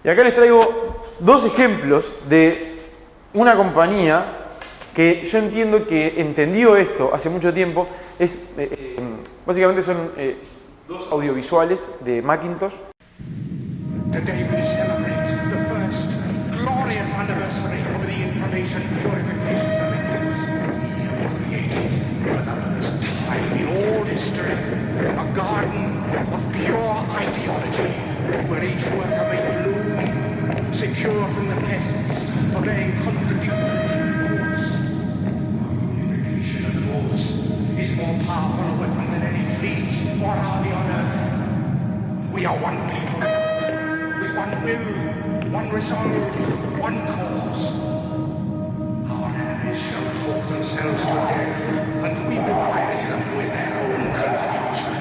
Y acá les traigo dos ejemplos de una compañía que yo entiendo que entendió esto hace mucho tiempo. Básicamente son dos audiovisuales de Macintosh. Today we celebrate the first glorious anniversary of the Information Purification Directives. We have created, for the first time in all history, a garden of pure ideology, where each worker may bloom, secure from the pests of a contradictory thoughts. Unification, of course, is more powerful a weapon than any fleet or army on earth. We are one people, with one will, one resolve, one cause. Our enemies shall talk themselves to death, and we will bury them with their own confusion.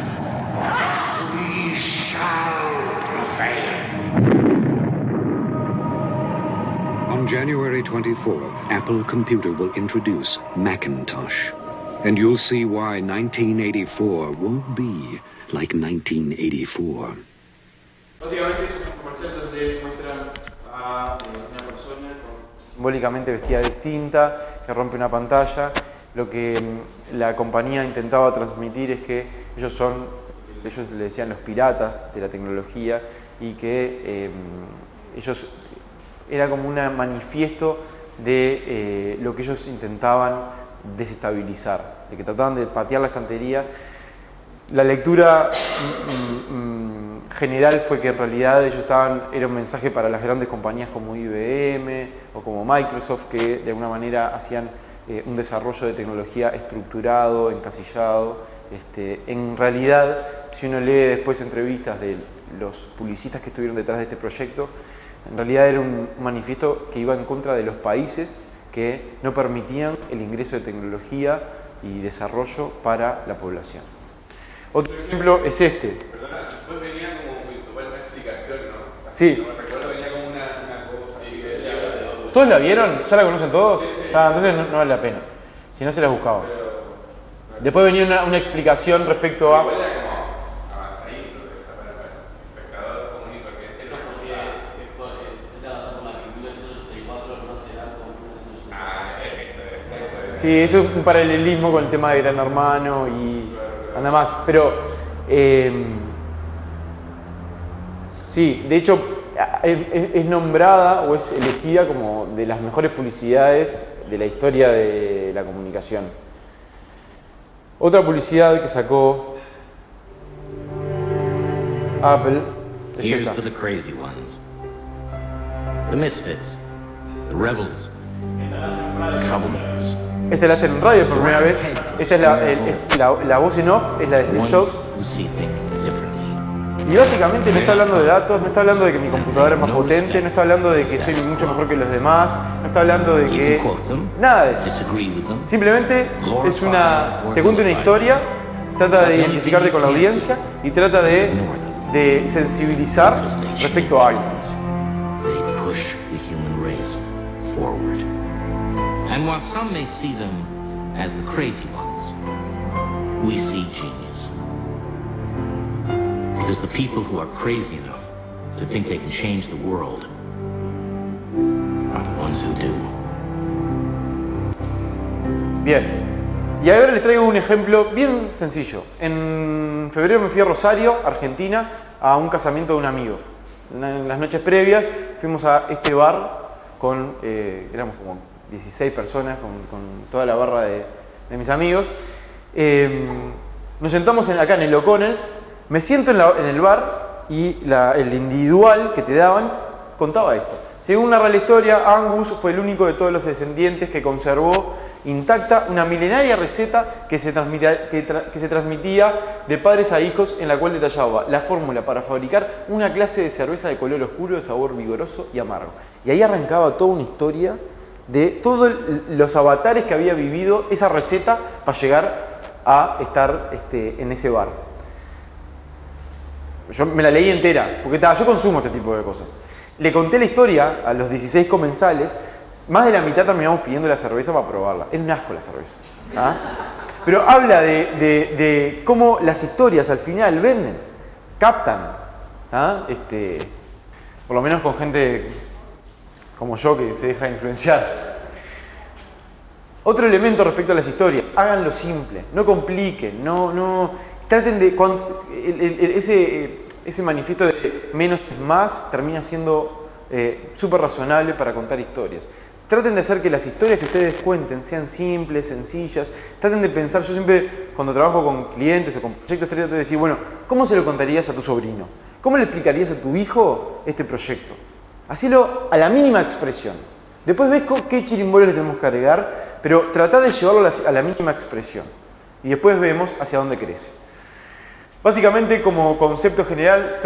We shall prevail. On January 24th, Apple Computer will introduce Macintosh. And you'll see why 1984 won't be like 1984. Básicamente es un comercial donde muestran a una persona simbólicamente vestida distinta, que rompe una pantalla. Lo que la compañía intentaba transmitir es que ellos le decían los piratas de la tecnología, y que ellos era como un manifiesto de lo que ellos intentaban desestabilizar, de que trataban de patear la estantería. La lectura general fue que en realidad ellos era un mensaje para las grandes compañías como IBM o como Microsoft, que de alguna manera hacían un desarrollo de tecnología estructurado, encasillado. En realidad, si uno lee después entrevistas de los publicistas que estuvieron detrás de este proyecto, en realidad era un manifiesto que iba en contra de los países que no permitían el ingreso de tecnología y desarrollo para la población. Otro ejemplo es este. Perdona, después venía como una explicación, ¿no? Sí. No me recuerdo, venía como una cosa así que... ¿Todos la vieron? ¿Ya la conocen todos? Sí, sí. Entonces no vale la pena. Si no, se las buscaba. Después venía una explicación respecto a... Igual era como avanzadito, para el espectador común y corriente. Esto porque está basado en la película 164, no se dan con... Ah, eso. Sí, eso es un paralelismo con el tema de Gran Hermano y nada más. Pero sí, de hecho es nombrada o es elegida como de las mejores publicidades de la historia de la comunicación. Otra publicidad que sacó Apple es Here's esta. for the crazy ones. The misfits. The rebels. The troublemakers. Esta la hacen en radio por primera vez. Esta es la voz en off, es la de Steve Ones Jobs. who see things differently. Y básicamente no está hablando de datos, no está hablando de que mi computadora es más potente, no está hablando de que soy mucho mejor que los demás, no está hablando de You que... can quote them, Nada de eso. disagree with them. Simplemente te cuenta una historia, trata de identificarte con la audiencia y trata de sensibilizar respecto a algo. They push the human race forward. And while some may see them as the crazy ones, we see genius. Because the people who are crazy enough to think they can change the world are the ones who do. Bien, y ahora les traigo un ejemplo bien sencillo. En febrero me fui a Rosario, Argentina, a un casamiento de un amigo. En las noches previas fuimos a este bar éramos como 16 personas, con toda la barra de mis amigos. Nos sentamos acá en el O'Connell's, me siento en el bar y el individual que te daban contaba esto. Según narra la historia, Angus fue el único de todos los descendientes que conservó intacta una milenaria receta que se transmitía de padres a hijos, en la cual detallaba la fórmula para fabricar una clase de cerveza de color oscuro, de sabor vigoroso y amargo. Y ahí arrancaba toda una historia de todos los avatares que había vivido esa receta para llegar a estar en ese bar. Yo me la leí entera, porque yo consumo este tipo de cosas. Le conté la historia a los 16 comensales, más de la mitad terminamos pidiendo la cerveza para probarla. Es un asco la cerveza. ¿Ah? Pero habla de cómo las historias al final venden, captan. ¿Ah? Por lo menos con gente como yo que se deja influenciar. Otro elemento respecto a las historias, háganlo simple, no compliquen, traten de, ese manifiesto de menos es más termina siendo súper razonable para contar historias. Traten de hacer que las historias que ustedes cuenten sean simples, sencillas. Traten de pensar, yo siempre cuando trabajo con clientes o con proyectos, trato de decir, bueno, ¿cómo se lo contarías a tu sobrino? ¿Cómo le explicarías a tu hijo este proyecto? Hacelo a la mínima expresión. Después ves qué chirimbolos le tenemos que agregar, pero tratá de llevarlo a la mínima expresión. Y después vemos hacia dónde crece. Básicamente, como concepto general,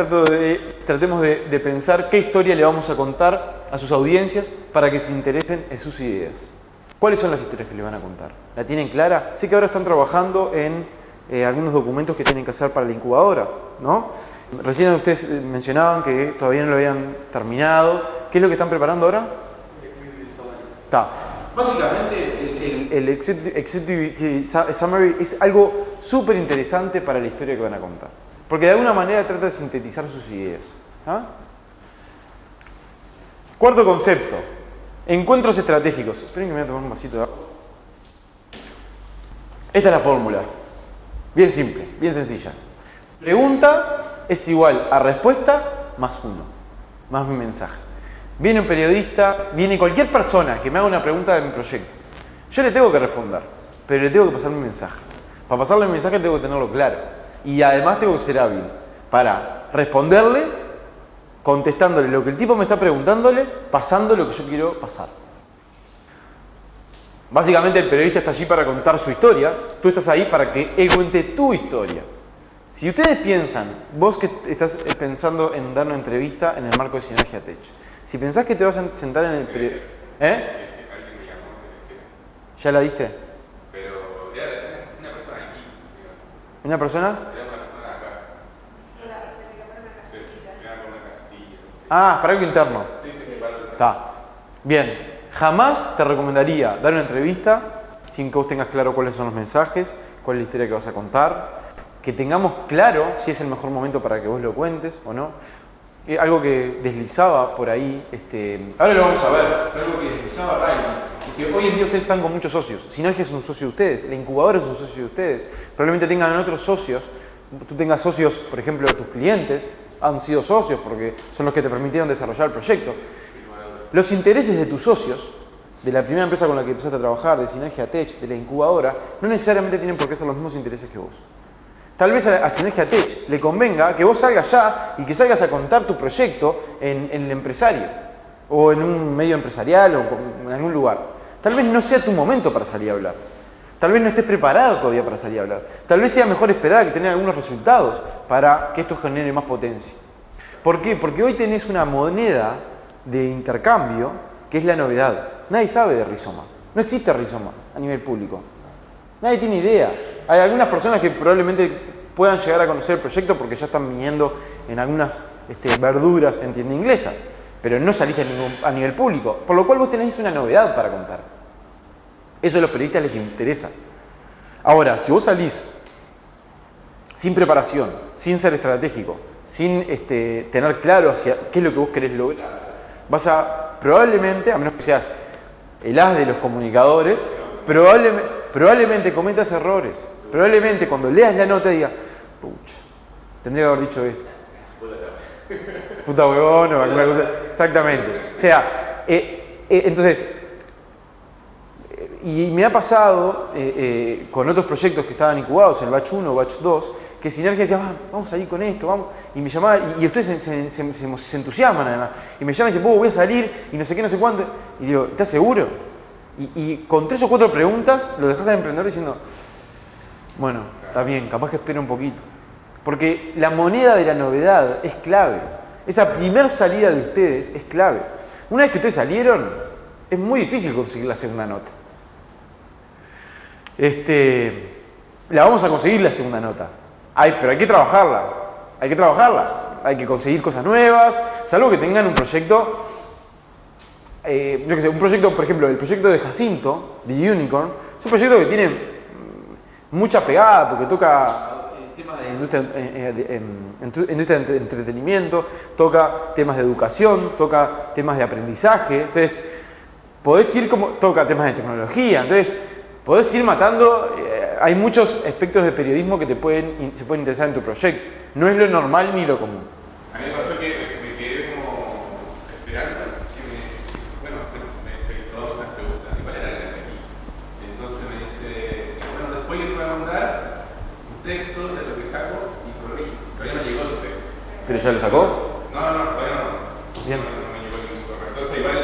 tratemos de pensar qué historia le vamos a contar a sus audiencias para que se interesen en sus ideas. ¿Cuáles son las historias que le van a contar? ¿La tienen clara? Sé que ahora están trabajando en algunos documentos que tienen que hacer para la incubadora, ¿no? Recién ustedes mencionaban que todavía no lo habían terminado. ¿Qué es lo que están preparando ahora? Está. Básicamente, el Executive Summary es algo súper interesante para la historia que van a contar. Porque de alguna manera trata de sintetizar sus ideas. ¿Ah? Cuarto concepto. Encuentros estratégicos. Esperen que me voy a tomar un vasito de agua. Esta es la fórmula. Bien simple, bien sencilla. Pregunta es igual a respuesta más uno. Más mi mensaje. Viene un periodista, viene cualquier persona que me haga una pregunta de mi proyecto. Yo le tengo que responder, pero le tengo que pasar mi mensaje. Para pasarle mi mensaje tengo que tenerlo claro. Y además tengo que ser hábil para responderle, contestándole lo que el tipo me está preguntándole, pasando lo que yo quiero pasar. Básicamente el periodista está allí para contar su historia, tú estás ahí para que él cuente tu historia. Si ustedes piensan, vos que estás pensando en dar una entrevista en el marco de Sinergia Tech, si pensás que te vas a sentar en el periodista... Alguien me llamó, ¿Ya la diste? pero era una persona aquí, digamos. ¿Una persona? Era una persona acá. Sí, era con una castilla. No sé. Ah, para algo interno. Sí, para el... Está. Bien. Jamás te recomendaría dar una entrevista sin que vos tengas claro cuáles son los mensajes, cuál es la historia que vas a contar, que tengamos claro si es el mejor momento para que vos lo cuentes o no. Algo que deslizaba por ahí, ahora lo vamos a ver, algo que deslizaba Ryan, y que hoy en día ustedes están con muchos socios. Sinergia es un socio de ustedes, la incubadora es un socio de ustedes, probablemente tengan otros socios, tú tengas socios, por ejemplo, tus clientes han sido socios porque son los que te permitieron desarrollar el proyecto. Los intereses de tus socios, de la primera empresa con la que empezaste a trabajar, de Sinergia Tech, de la incubadora, no necesariamente tienen por qué ser los mismos intereses que vos. Tal vez a Sinergia Tech le convenga que vos salgas ya y que salgas a contar tu proyecto en el empresario, o en un medio empresarial, o en algún lugar. Tal vez no sea tu momento para salir a hablar. Tal vez no estés preparado todavía para salir a hablar. Tal vez sea mejor esperar a que tener algunos resultados para que esto genere más potencia. ¿Por qué? Porque hoy tenés una moneda de intercambio que es la novedad. Nadie sabe de Rizoma. No existe Rizoma a nivel público. Nadie tiene idea. Hay algunas personas que probablemente puedan llegar a conocer el proyecto porque ya están viniendo en algunas verduras en tienda inglesa, pero no saliste a nivel público, por lo cual vos tenés una novedad para contar. Eso a los periodistas les interesa. Ahora, si vos salís sin preparación, sin ser estratégico, sin tener claro hacia qué es lo que vos querés lograr, vas a probablemente, a menos que seas el as de los comunicadores, probablemente cometas errores. Probablemente cuando leas la nota digas, pucha, tendría que haber dicho esto. Puta huevón o alguna cosa. Exactamente. O sea, entonces, y me ha pasado con otros proyectos que estaban incubados, el Batch 1 o Batch 2, que Sinergia decía, vamos a ir con esto, vamos. Y me llamaba, y ustedes se entusiasman además. Y me llaman y dicen, voy a salir, y no sé qué, no sé cuánto. Y digo, ¿estás seguro? Y con 3 o 4 preguntas lo dejas al emprendedor diciendo, bueno, está bien, capaz que espera un poquito. Porque la moneda de la novedad es clave. Esa primera salida de ustedes es clave. Una vez que ustedes salieron, es muy difícil conseguir la segunda nota. La vamos a conseguir la segunda nota. Pero hay que trabajarla. Hay que trabajarla. Hay que conseguir cosas nuevas, salvo que tengan un proyecto. Yo qué sé, un proyecto, por ejemplo, el proyecto de Jacinto, de Unicorn, es un proyecto que tiene mucha pegada porque temas de industria de entretenimiento, toca temas de educación, toca temas de aprendizaje. Entonces, podés ir como... toca temas de tecnología. Entonces, podés ir matando... hay muchos aspectos de periodismo que se pueden interesar en tu proyecto. No es lo normal ni lo común. A mí me pasó que me quedé como esperando que todas esas preguntas, ¿cuál era el aquí? Entonces me dice, bueno, después yo te voy a mandar un texto de lo que saco y corrige. Todavía no llegó ese texto. ¿Pero ya lo sacó? No, todavía no. Bien. No me llegó ningún correo. Entonces igual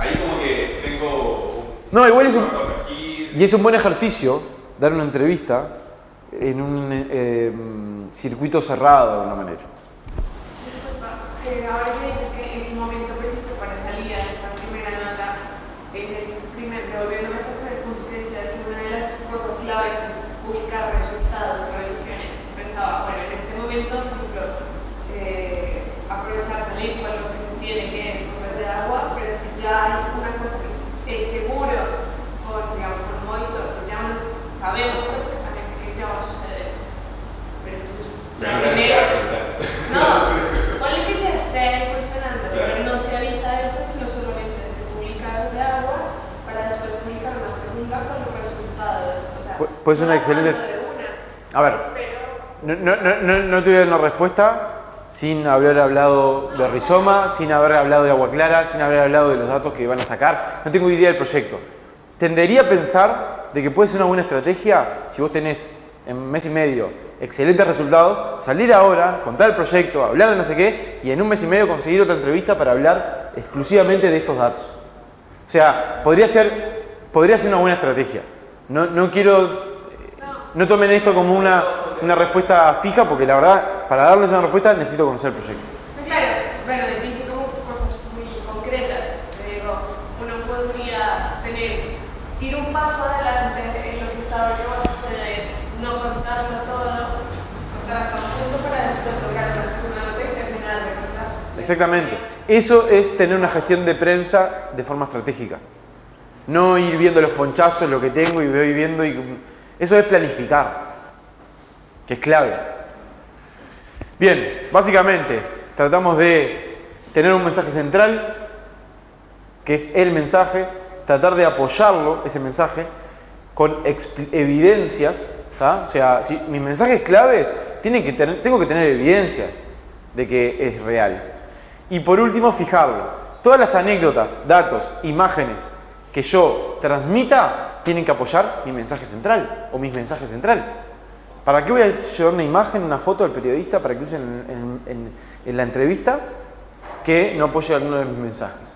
ahí como que tengo... No, igual es y es un buen ejercicio dar una entrevista en un circuito cerrado de alguna manera. Disculpa, ahora que dices que en un momento preciso para salir a esta primera nota, devolviéndome hasta con el punto que decías que una de las cosas claves es publicar resultados, revisiones. Pensaba, bueno, en este momento, por ejemplo, aprovechar salir con lo que se tiene que es comer de agua, pero si ya hay una cosa que es seguro con Moiso, pues ya sabemos perfectamente que ya va a suceder. Pero entonces, ponle que ya esté funcionando, pero no se avisa de eso, sino solamente se publica de agua para después publicar una segunda con los resultados. O sea, pues una excelente... A ver, no te voy a dar una respuesta sin haber hablado de rizoma, sin haber hablado de agua clara, sin haber hablado de los datos que van a sacar. No tengo idea del proyecto. Tendería a pensar de que puede ser una buena estrategia si vos tenés en un mes y medio excelentes resultados, salir ahora, contar el proyecto, hablar de no sé qué y en un mes y medio conseguir otra entrevista para hablar exclusivamente de estos datos. O sea, podría ser una buena estrategia. No tomen esto como una respuesta fija porque la verdad, para darles una respuesta necesito conocer el proyecto. Claro, bueno, dije como cosas muy concretas. Digo, uno podría ir un paso adelante en lo que sabe que va a suceder, no contarlo todo, contar hasta un punto para después lograr una segunda nota y terminar de contar. Exactamente. Eso es tener una gestión de prensa de forma estratégica. No ir viendo los ponchazos, lo que tengo y voy viendo y... Eso es planificar, que es clave. Bien, básicamente tratamos de tener un mensaje central, que es el mensaje, tratar de apoyarlo, ese mensaje, con evidencias, ¿tá? O sea, si mis mensajes claves tengo que tener evidencias de que es real. Y por último, fijarlo. Todas las anécdotas, datos, imágenes que yo transmita tienen que apoyar mi mensaje central o mis mensajes centrales. ¿Para qué voy a llevar una imagen, una foto del periodista para que usen en la entrevista que no apoye alguno de mis mensajes?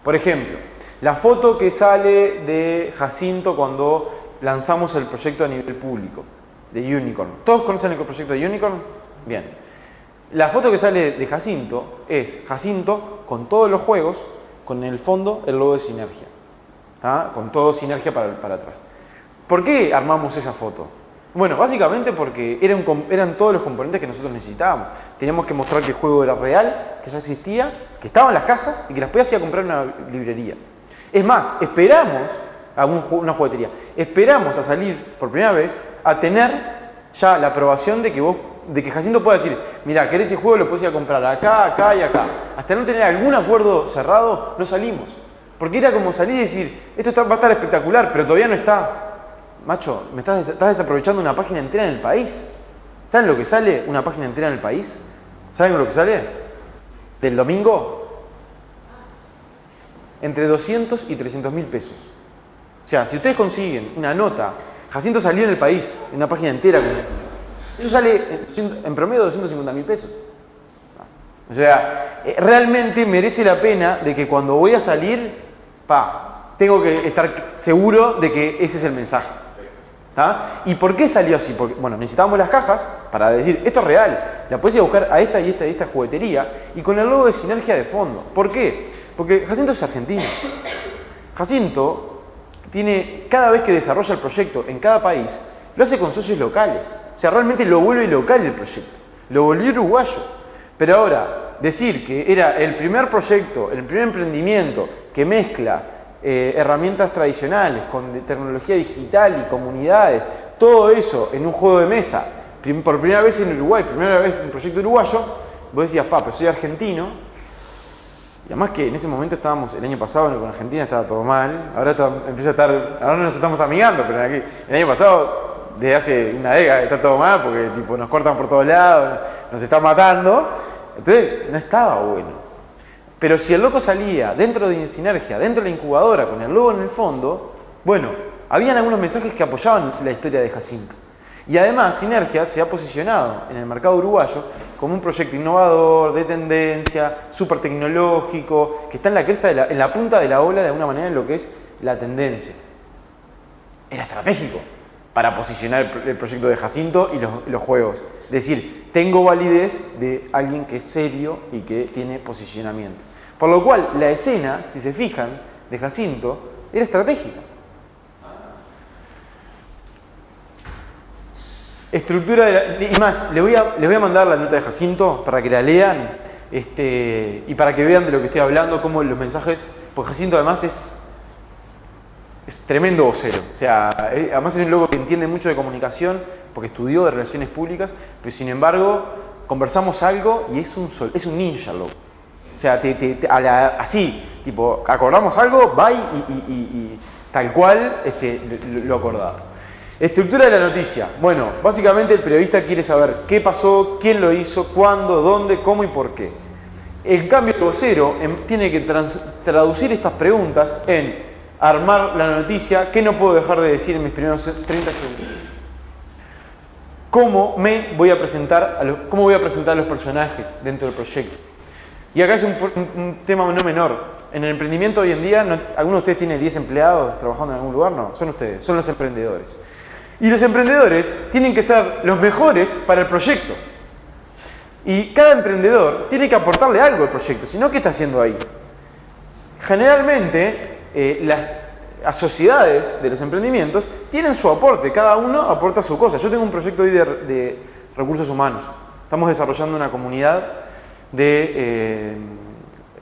Por ejemplo, la foto que sale de Jacinto cuando lanzamos el proyecto a nivel público, de Unicorn. ¿Todos conocen el proyecto de Unicorn? Bien. La foto que sale de Jacinto es Jacinto con todos los juegos, con en el fondo el logo de Sinergia. ¿Ah? Con todo Sinergia para atrás. ¿Por qué armamos esa foto? Bueno, básicamente porque eran todos los componentes que nosotros necesitábamos. Teníamos que mostrar que el juego era real, que ya existía, que estaba en las cajas y que las podías ir a comprar en una librería. Es más, esperamos a una juguetería. Esperamos a salir por primera vez a tener ya la aprobación de que Jacinto pueda decir, mira, querés ese juego, lo podés ir a comprar acá, acá y acá. Hasta no tener algún acuerdo cerrado, no salimos. Porque era como salir y decir, esto va a estar espectacular, pero todavía no está. Macho, estás desaprovechando una página entera en el país. ¿Saben lo que sale una página entera en el país? ¿Saben lo que sale? Del domingo. Entre 200 y 300 mil pesos. O sea, si ustedes consiguen una nota, Jacinto salió en el país, en una página entera, eso sale en promedio 250 mil pesos. O sea, realmente merece la pena de que cuando voy a salir, tengo que estar seguro de que ese es el mensaje. ¿Tá? ¿Y por qué salió así? Porque, bueno, necesitábamos las cajas para decir, esto es real, la puedes ir a buscar a esta y esta juguetería y con el logo de Sinergia de fondo. ¿Por qué? Porque Jacinto es argentino. Jacinto tiene, cada vez que desarrolla el proyecto en cada país, lo hace con socios locales. O sea, realmente lo vuelve local el proyecto, lo volvió uruguayo. Pero ahora, decir que era el primer proyecto, el primer emprendimiento que mezcla herramientas tradicionales con tecnología digital y comunidades, todo eso en un juego de mesa por primera vez en Uruguay, primera vez en un proyecto uruguayo, vos decías, pero soy argentino. Y además que en ese momento estábamos, el año pasado con Argentina estaba todo mal, ahora ahora nos estamos amigando, pero el año pasado, desde hace una década, está todo mal porque tipo, nos cortan por todos lados, nos están matando. Entonces no estaba bueno. Pero si el loco salía dentro de Sinergia, dentro de la incubadora, con el logo en el fondo, bueno, habían algunos mensajes que apoyaban la historia de Jacinto. Y además Sinergia se ha posicionado en el mercado uruguayo como un proyecto innovador, de tendencia, súper tecnológico, que está en la cresta, en la punta de la ola de alguna manera en lo que es la tendencia. Era estratégico para posicionar el proyecto de Jacinto y los juegos. Es decir, tengo validez de alguien que es serio y que tiene posicionamiento. Por lo cual, la escena, si se fijan, de Jacinto, era estratégica. Estructura y más, les voy a mandar la nota de Jacinto para que la lean y para que vean de lo que estoy hablando, cómo los mensajes, porque Jacinto además es tremendo vocero, o sea, además es un loco que entiende mucho de comunicación, porque estudió de relaciones públicas, pero sin embargo conversamos algo y es un ninja, loco. O sea, así, tipo, acordamos algo, va y tal cual lo acordado. Estructura de la noticia. Bueno, básicamente el periodista quiere saber qué pasó, quién lo hizo, cuándo, dónde, cómo y por qué. En cambio, el vocero tiene que traducir estas preguntas en armar la noticia, qué no puedo dejar de decir en mis primeros 30 segundos. ¿Cómo voy a presentar a los personajes dentro del proyecto? Y acá es un tema no menor. En el emprendimiento hoy en día, ¿alguno de ustedes tiene 10 empleados trabajando en algún lugar? No, son ustedes, son los emprendedores. Y los emprendedores tienen que ser los mejores para el proyecto. Y cada emprendedor tiene que aportarle algo al proyecto, si no, ¿qué está haciendo ahí? Generalmente, las sociedades de los emprendimientos tienen su aporte, cada uno aporta su cosa. Yo tengo un proyecto hoy de recursos humanos. Estamos desarrollando una comunidad de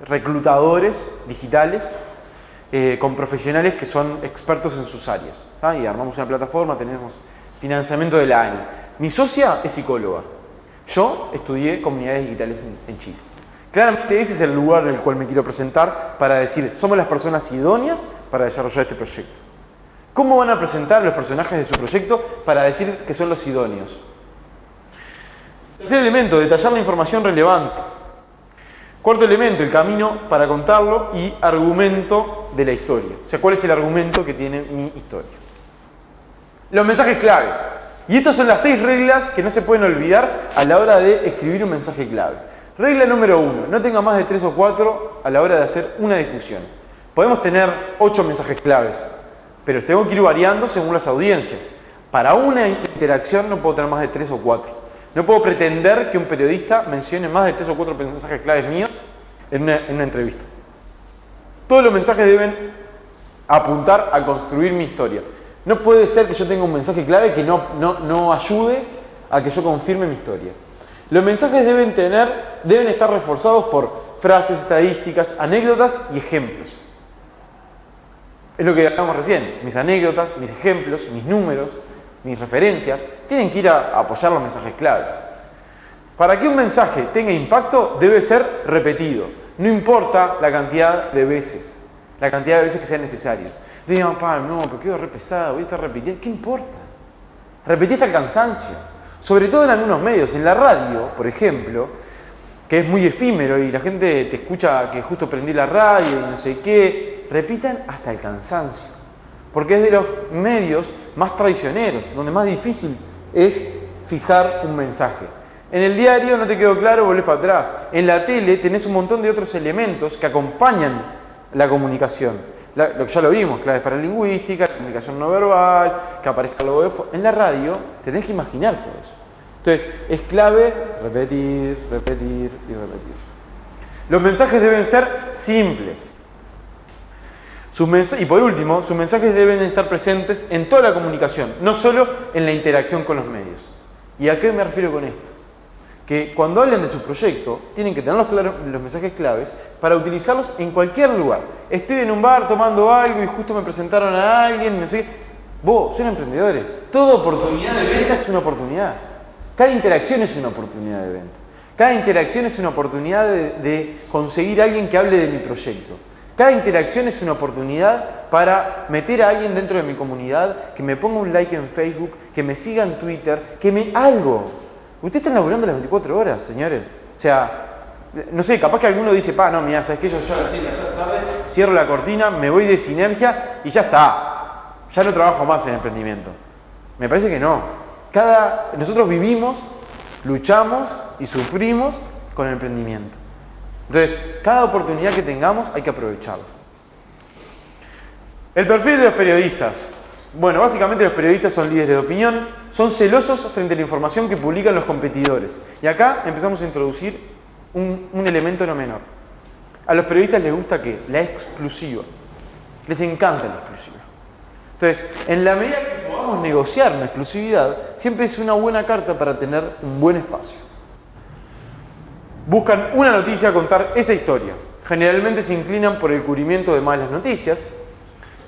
reclutadores digitales con profesionales que son expertos en sus áreas. Y armamos una plataforma, tenemos financiamiento de la ANI. Mi socia es psicóloga. Yo estudié comunidades digitales en Chile. Claramente ese es el lugar en el cual me quiero presentar para decir, somos las personas idóneas para desarrollar este proyecto. ¿Cómo van a presentar los personajes de su proyecto para decir que son los idóneos? Tercer elemento, detallar la información relevante. Cuarto elemento, el camino para contarlo y argumento de la historia. O sea, ¿cuál es el argumento que tiene mi historia? Los mensajes claves. Y estas son las 6 reglas que no se pueden olvidar a la hora de escribir un mensaje clave. Regla número 1, no tenga más de 3 o 4 a la hora de hacer una difusión. Podemos tener 8 mensajes claves, pero tengo que ir variando según las audiencias. Para una interacción no puedo tener más de 3 o 4. No puedo pretender que un periodista mencione más de 3 o 4 mensajes claves míos en una entrevista. Todos los mensajes deben apuntar a construir mi historia. No puede ser que yo tenga un mensaje clave que no ayude a que yo confirme mi historia. Los mensajes deben estar reforzados por frases, estadísticas, anécdotas y ejemplos. Es lo que hablamos recién. Mis anécdotas, mis ejemplos, mis números, mis referencias, tienen que ir a apoyar los mensajes claves. Para que un mensaje tenga impacto, debe ser repetido. No importa la cantidad de veces que sea necesario. Digan, no, pero quedo re pesado, voy a estar repitiendo. ¿Qué importa? Repetí hasta el cansancio. Sobre todo en algunos medios. En la radio, por ejemplo, que es muy efímero y la gente te escucha que justo prendí la radio y no sé qué, repitan hasta el cansancio. Porque es de los medios más traicioneros, donde más difícil es fijar un mensaje. En el diario no te quedó claro, volvés para atrás. En la tele tenés un montón de otros elementos que acompañan la comunicación. Lo que ya lo vimos, claves para lingüística, comunicación no verbal, que aparezca el logo de fondo. En la radio te tenés que imaginar todo eso. Entonces, es clave repetir, repetir y repetir. Los mensajes deben ser simples. Y por último, sus mensajes deben estar presentes en toda la comunicación, no solo en la interacción con los medios. ¿Y a qué me refiero con esto? Que cuando hablen de su proyecto, tienen que tener los mensajes claves para utilizarlos en cualquier lugar. Estoy en un bar tomando algo y justo me presentaron a alguien, no sé qué. Vos, son emprendedores. Toda oportunidad de venta es una oportunidad. Cada interacción es una oportunidad de venta. Cada interacción es una oportunidad de conseguir a alguien que hable de mi proyecto. Cada interacción es una oportunidad para meter a alguien dentro de mi comunidad, que me ponga un like en Facebook, que me siga en Twitter, algo. Ustedes están laburando las 24 horas, señores. O sea, no sé, capaz que alguno dice, no, mira, ¿sabes qué? Yo a las 6 de la tarde cierro la cortina, me voy de Sinergia y ya está. Ya no trabajo más en emprendimiento. Me parece que no. Nosotros vivimos, luchamos y sufrimos con el emprendimiento. Entonces, cada oportunidad que tengamos hay que aprovecharla. El perfil de los periodistas. Bueno, básicamente los periodistas son líderes de opinión, son celosos frente a la información que publican los competidores. Y acá empezamos a introducir un elemento no menor. A los periodistas les gusta ¿qué? La exclusiva. Les encanta la exclusiva. Entonces, en la medida que podamos negociar una exclusividad, siempre es una buena carta para tener un buen espacio. Buscan una noticia, contar esa historia. Generalmente se inclinan por el cubrimiento de malas noticias.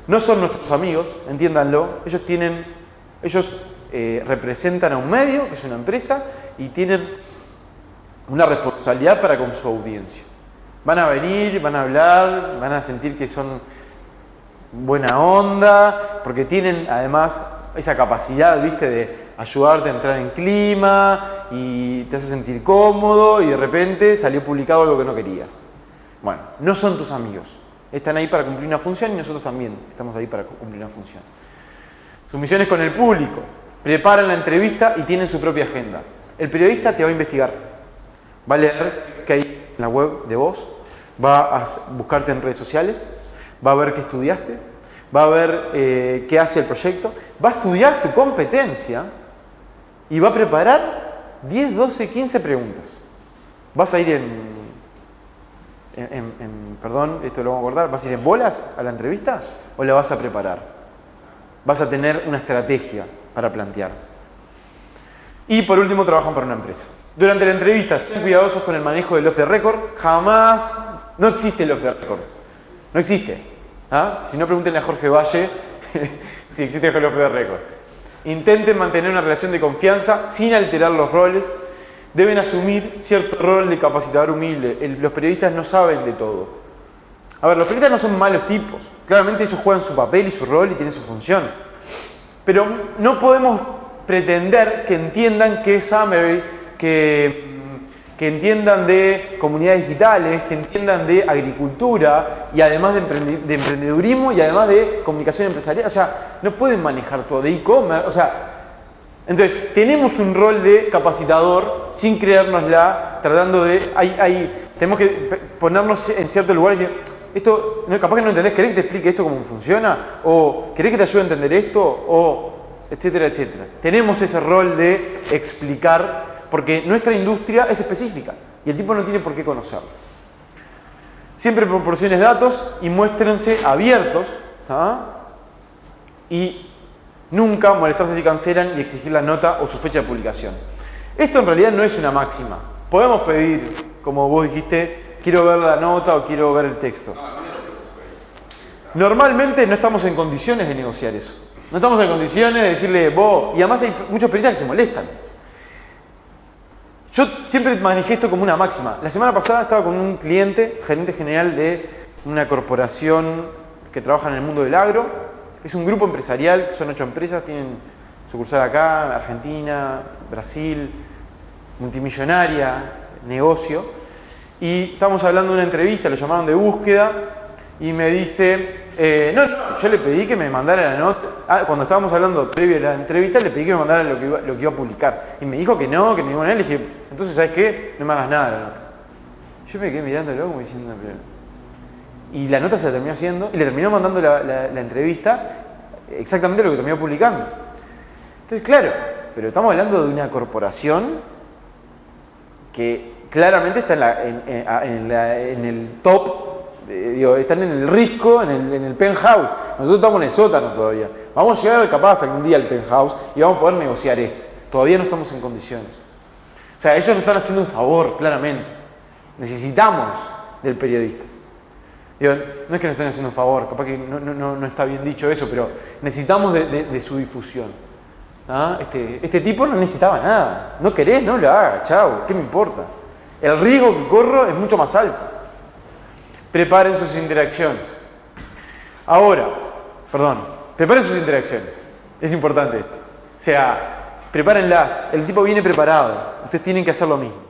No son nuestros amigos, entiéndanlo. Ellos representan a un medio, que es una empresa, y tienen una responsabilidad para con su audiencia. Van a venir, van a hablar, van a sentir que son buena onda, porque tienen además esa capacidad, ¿viste?, de ayudarte a entrar en clima y te hace sentir cómodo y de repente salió publicado algo que no querías. Bueno, no son tus amigos. Están ahí para cumplir una función y nosotros también estamos ahí para cumplir una función. Su misión es con el público. Preparan la entrevista y tienen su propia agenda. El periodista te va a investigar. Va a leer qué hay en la web de vos, va a buscarte en redes sociales, va a ver qué estudiaste, va a ver qué hace el proyecto, va a estudiar tu competencia y va a preparar 10, 12, 15 preguntas. Vas a ir perdón, esto lo vamos a acordar, ¿vas a ir en bolas a la entrevista o la vas a preparar? Vas a tener una estrategia para plantear. Y por último, trabajan para una empresa. Durante la entrevista, sean cuidadosos con el manejo del off the record. Jamás, no existe el off the record. No existe. Si no, pregúntenle a Jorge Valle si existe el off the record. Intenten mantener una relación de confianza sin alterar los roles. Deben asumir cierto rol de capacitador humilde. Los periodistas no saben de todo. A ver, los periodistas no son malos tipos. Claramente ellos juegan su papel y su rol y tienen su función. Pero no podemos pretender que entiendan qué es Summary, que entiendan de comunidades digitales, que entiendan de agricultura y además de emprendedurismo y además de comunicación empresarial. O sea, no pueden manejar todo, de e-commerce. O sea, entonces, tenemos un rol de capacitador sin creérnosla, tratando de... tenemos que ponernos en cierto lugar y decir, esto, capaz que no entendés, ¿querés que te explique esto cómo funciona? ¿O querés que te ayude a entender esto? O etcétera, etcétera. Tenemos ese rol de explicar, porque nuestra industria es específica y el tipo no tiene por qué conocerlo. Siempre proporciones datos y muéstrense abiertos, y nunca molestarse si cancelan y exigir la nota o su fecha de publicación. Esto en realidad no es una máxima. Podemos pedir, como vos dijiste, quiero ver la nota o quiero ver el texto. Normalmente no estamos en condiciones de negociar eso. No estamos en condiciones de decirle vos, y además hay muchos periodistas que se molestan. Yo siempre manejé esto como una máxima. La semana pasada estaba con un cliente, gerente general de una corporación que trabaja en el mundo del agro. Es un grupo empresarial, son 8 empresas, tienen sucursal acá, Argentina, Brasil, multimillonaria, negocio. Y estábamos hablando de una entrevista, lo llamaron de búsqueda, y me dice, yo le pedí que me mandara la nota. Cuando estábamos hablando previo a la entrevista, le pedí que me mandara lo que iba a publicar. Y me dijo que no, que ninguna. Le dije, entonces, ¿sabes qué? No me hagas nada la nota. Yo me quedé mirándolo como diciendo, y la nota se la terminó haciendo, y le terminó mandando la entrevista exactamente lo que terminó publicando. Entonces, claro, pero estamos hablando de una corporación que claramente está en el top. Están en el risco, en el penthouse. Nosotros estamos en el sótano todavía. Vamos a llegar capaz algún día al penthouse y vamos a poder negociar esto. Todavía no estamos en condiciones. O sea, ellos nos están haciendo un favor, claramente. Necesitamos del periodista. No es que nos estén haciendo un favor, capaz que no está bien dicho eso, pero necesitamos de su difusión. ¿Ah? Este tipo no necesitaba nada. No querés, no lo hagas, chao, ¿qué me importa? El riesgo que corro es mucho más alto. Preparen sus interacciones. Ahora, preparen sus interacciones. Es importante esto. O sea, prepárenlas. El tipo viene preparado. Ustedes tienen que hacer lo mismo.